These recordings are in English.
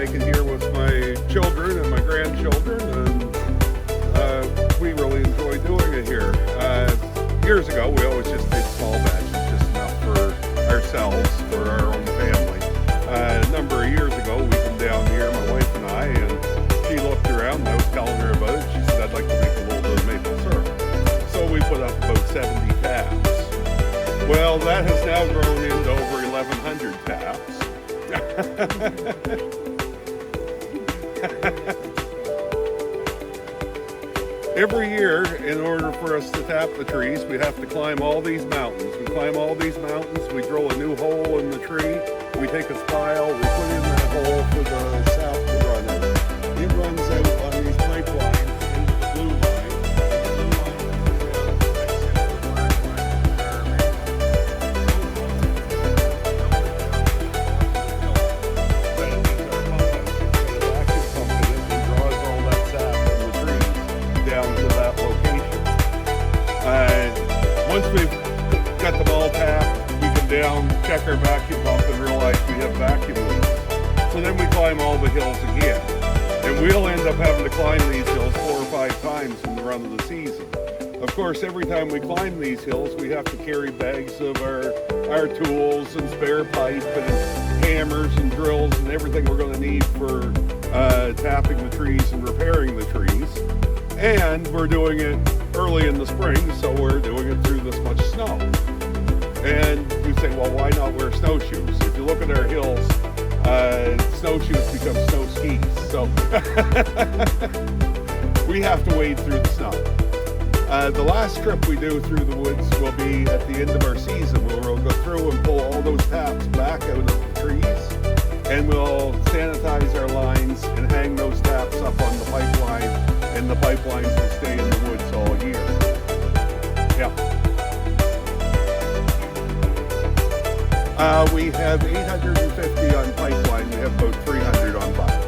make it here with my children and my grandchildren, and we really enjoy doing it here. Years ago, we always just did small batches, just enough for ourselves, for our own family. A number of years ago, we come down here, my wife and I, and she looked around, and I was telling her about it. She said, I'd like to make a little bit of maple syrup. So we put up about 70 taps. Well, that has now grown into over 1,100 taps. Every year, in order for us to tap the trees, we have to climb all these mountains. We climb all these mountains, we drill a new hole in the tree, we take a spile, we put in that hole for the sap to run in. It runs out on these pipelines into the blue line. Once we've got them all tapped, we come down, check our vacuum pump, and realize we have vacuum leaks. So then we climb all the hills again. And we'll end up having to climb these hills 4 or 5 times in the run of the season. Of course, every time we climb these hills, we have to carry bags of our tools and spare pipe and hammers and drills and everything we're going to need for tapping the trees and repairing the trees. And we're doing it early in the spring, so we're doing it through this much snow. And you say, well, why not wear snowshoes? If you look at our hills, snowshoes become snow skis. So we have to wade through the snow. The last trip we do through the woods will be at the end of our season, where we'll go through and pull all those taps back out of the trees, and we'll sanitize our lines and hang those taps up on the pipeline, and the pipelines will stay in the woods all year. Yeah. We have 850 on pipeline. We have about 300 on pipe.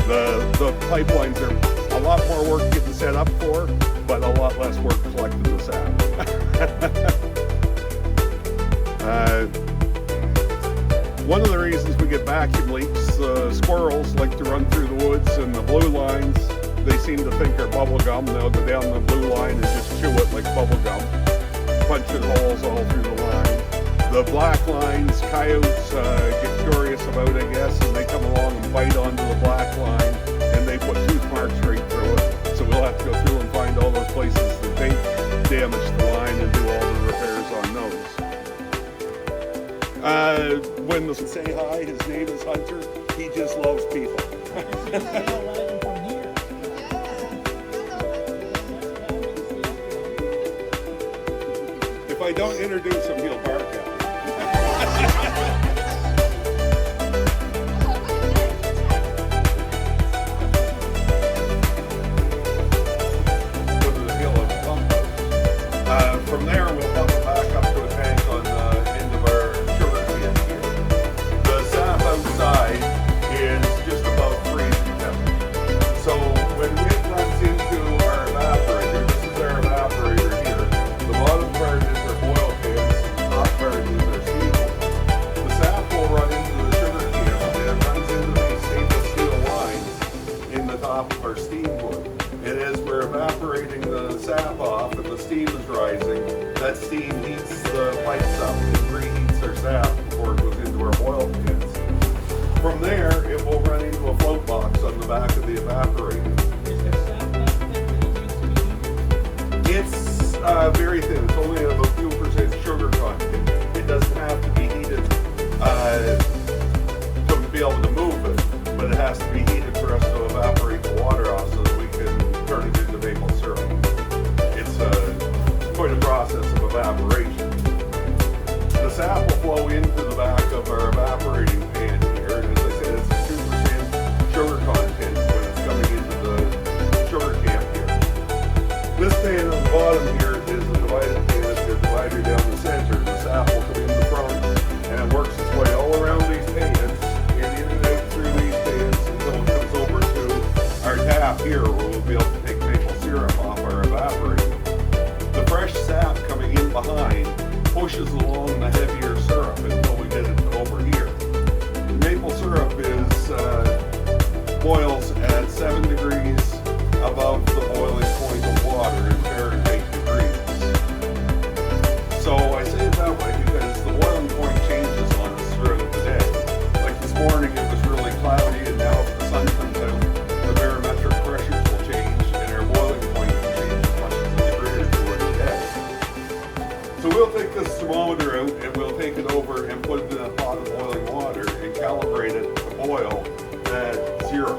The pipelines are a lot more work getting set up for, but a lot less work collecting the sap. One of the reasons we get vacuum leaks, squirrels like to run through the woods, and the blue lines, they seem to think are bubble gum. They'll go down the blue line and just chew it like bubble gum, punching holes all through the line. The black lines, coyotes get curious about, I guess, and they come along and bite onto the black line, and they put tooth marks right through it. So we'll have to go through and find all those places that they damaged the line and do all the repairs on those. When the say hi, his name is Hunter. He just loves people. If I don't introduce him, he'll bark at me. Go to the hill of the pump house. From there, we'll pump it back up to a tank on the end of our sugar can here. The sap outside is just above freezing temperature. So when it runs into our evaporator, this is our evaporator here. The bottom part is our boil pans, the top part is and put it in a pot of boiling water and calibrate it to boil at 0.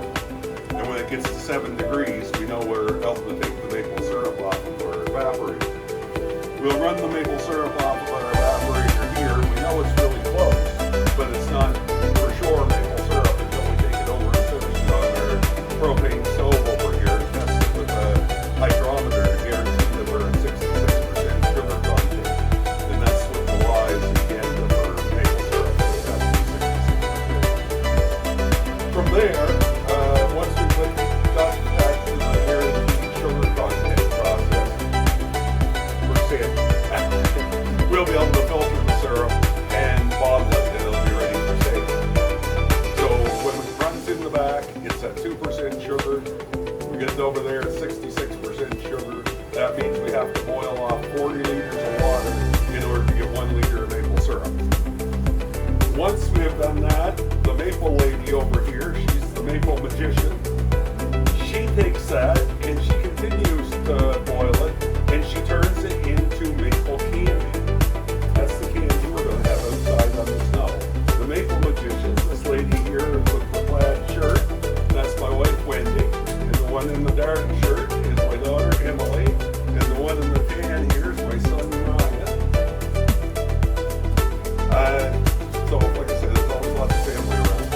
And when it gets to 7 degrees, we know we're able to take the maple syrup off of our evaporator. We'll run the maple syrup off of our evaporator here. We know it's really close, but it's not for sure maple syrup until we take it over and finish it on our propane stove over here and test it with a hydrometer to guarantee that we're at 66% sugar content. And that's what the law is again for maple syrup. So it has to be 66%. From there, once we've got that to the guaranteed sugar content process, we're safe. We'll be able to filter the syrup and bottle it, and it'll be ready for sale. So when it runs in the back, it's at 2% sugar. We get it over there at 66% sugar. That means we have to boil off 40 liters of water in order to get 1 liter of maple syrup. Once we have done that, the maple lady over here, she's the maple magician. She takes that and she continues to boil it, and she turns it into maple candy. That's the candy we're going to have outside on the snow. The maple magician, this lady here with the plaid shirt, that's my wife Wendy, and the one in the dark shirt is my daughter Emily, and the one in the tan here is my son Ryan. So like I said, there's always lots of family around.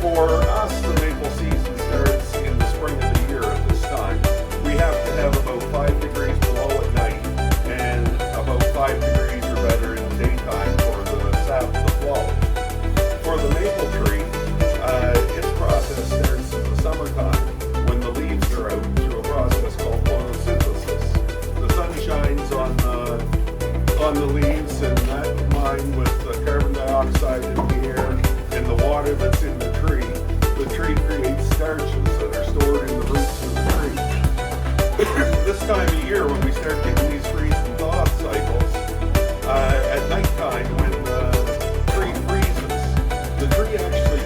For us, the maple season starts in the spring of the year at this time. We have to have about 5 degrees below at night and about 5 degrees or better in the daytime for the sap to flow. For the maple tree, its process starts in the summertime when the leaves are out through a process called photosynthesis. The sun shines on the leaves, and that combined with the carbon dioxide in the air and the water that's in the tree creates starches that are stored in the roots of the tree. This time of year, when we start getting these freeze and thaw cycles, at nighttime when the tree freezes, the tree actually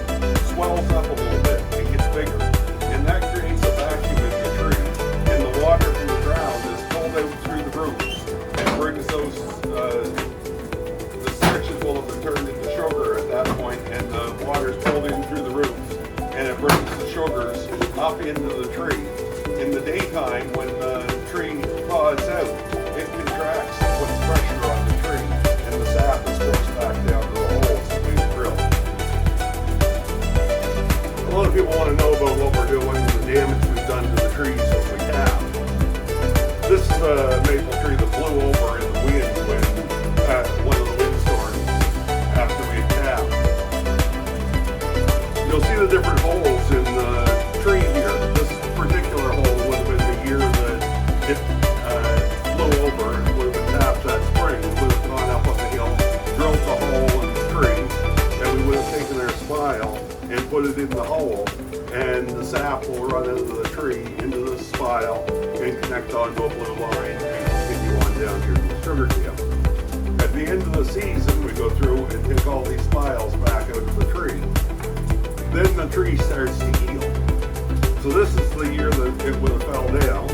swells up a little bit and gets bigger, and that creates a vacuum in the tree, and the water from the ground is pulled out through the roots and brings those the starches will have been turned into sugar at that point, and the water is pulled in through the roots, and it brings the sugars up into the tree. In the daytime, when the tree thaws out, it contracts and puts pressure on the tree, and the sap is forced back down to the holes that we've drilled. A lot of people want to know about what we're doing and the damage we've done to the trees when we tap. This is a maple tree that blew over in the wind when one of the windstorms after we had tapped. You'll see the different holes in the tree here. This particular hole would have been the year that it blew over and would have been tapped that spring. We would have gone up on the hill, drilled the hole in the tree, and we would have taken our spile and put it in the hole, and the sap will run out of the tree into the spile and connect onto a blue line and continue on down here to the sugar camp. At the end of the season, we go through and take all these spiles back out of the tree. Then the tree starts to heal. So this is the year that it would have fell down.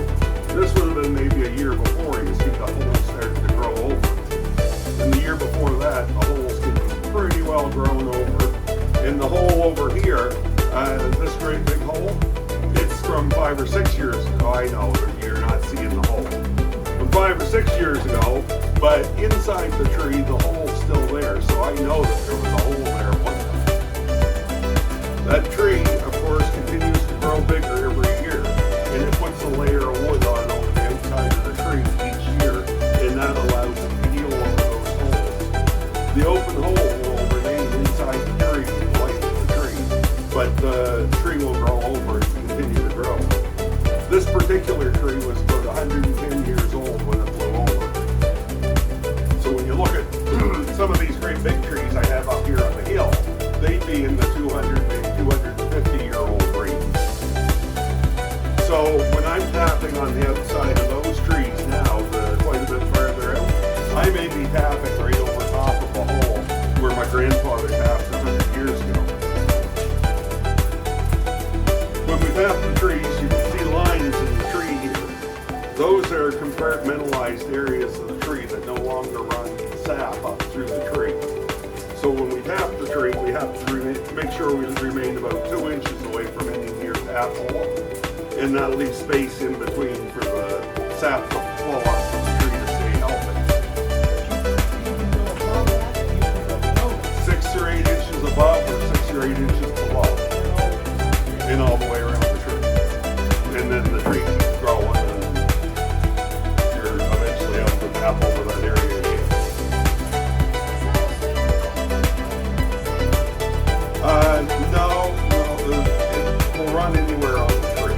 This would have been maybe a year before. You see the holes started to grow over. And the year before that, the holes get pretty well grown over. And the hole over here, this great big hole, it's from 5 or 6 years ago. I know you're not seeing the hole. From 5 or 6 years ago, but inside the tree, the hole's still there. So I know that there was a hole there one time. That tree, of course, continues to grow bigger every year, and it puts a layer of wood on the outside of the tree each year, and that allows it to heal over those holes. The open hole will remain inside the tree, the life of the tree, but the tree will grow over and continue to grow. This particular tree was about 110 years old when it blew over. So when you look at some of these great big trees I have up here on the hill, they'd be in the 200, maybe 250-year-old range. So when I'm tapping on the outside of those trees now, quite a bit farther out, I may be tapping right over top of a hole where my grandfather tapped 100 years ago. When we tap the trees, you can see lines in the tree here. Those are compartmentalized areas of the tree that no longer run sap up through the tree. make sure we remain about 2 inches away from any near tap hole, and that'll leave space in between for the sap to flow up from the tree to stay healthy. 6 or 8 inches above or 6 or 8 inches below, and all the way around the tree. And then the tree keeps growing, and you're eventually able to tap over that area again. No, it will run anywhere on the tree.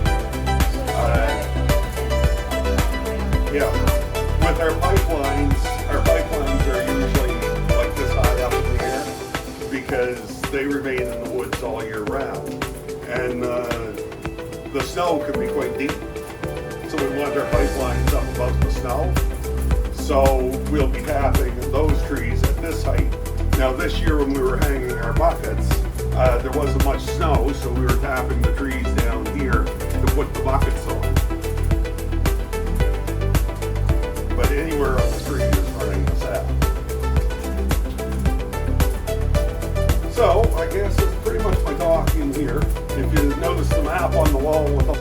Yeah, with our pipelines are usually like this high up in the air because they remain in the woods all year round. And the snow can be quite deep, so we want our pipelines up above the snow. So we'll be tapping those trees at this height. Now this year when we were hanging our buckets, there wasn't much snow, so we were tapping the trees down here to put the buckets on. But anywhere on the tree is running the sap. So I guess that's pretty much my talk in here. If you notice the map on the wall with the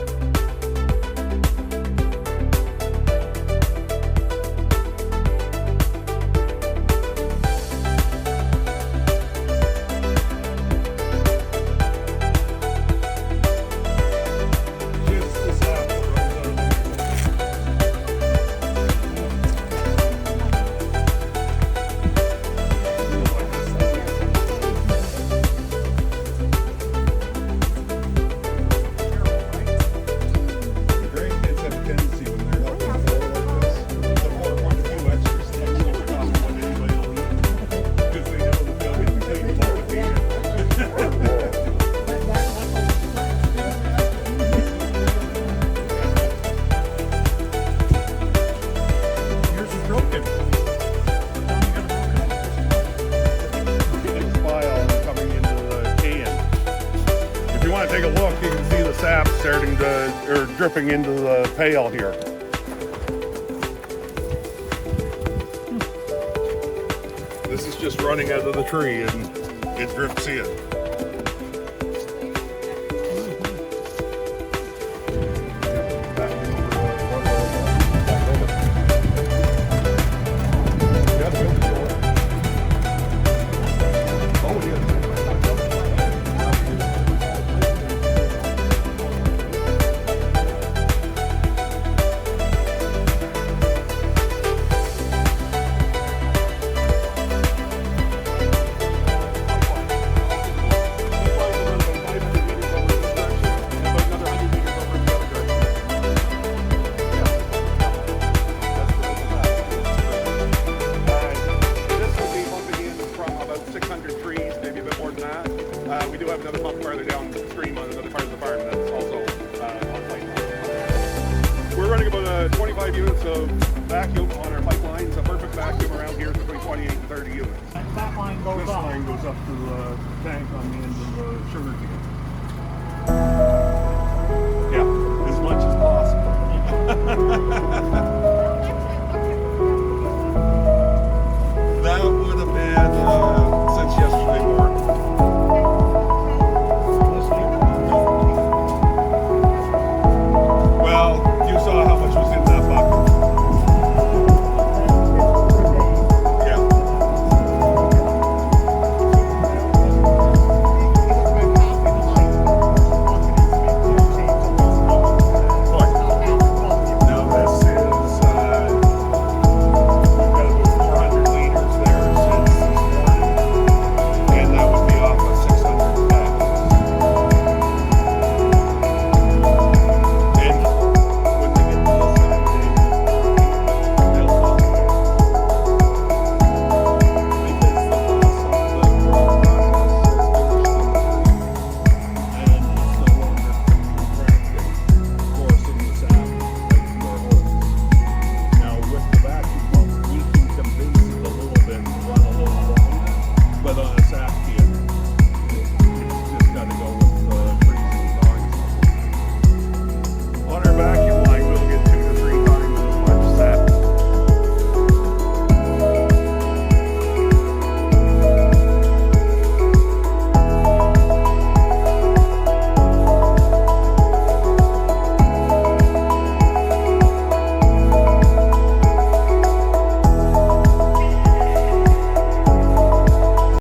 take a look, you can see the sap starting to, or dripping into the pail here. This is just running out of the tree and it drips in. We do have another pump farther downstream on another part of the farm that's also on pipeline. We're running about 25 units of vacuum on our pipelines. A perfect vacuum around here is between 28 and 30 units. That line goes This up. line goes up to the tank on the end of the sugar cane. Yeah, as much as possible.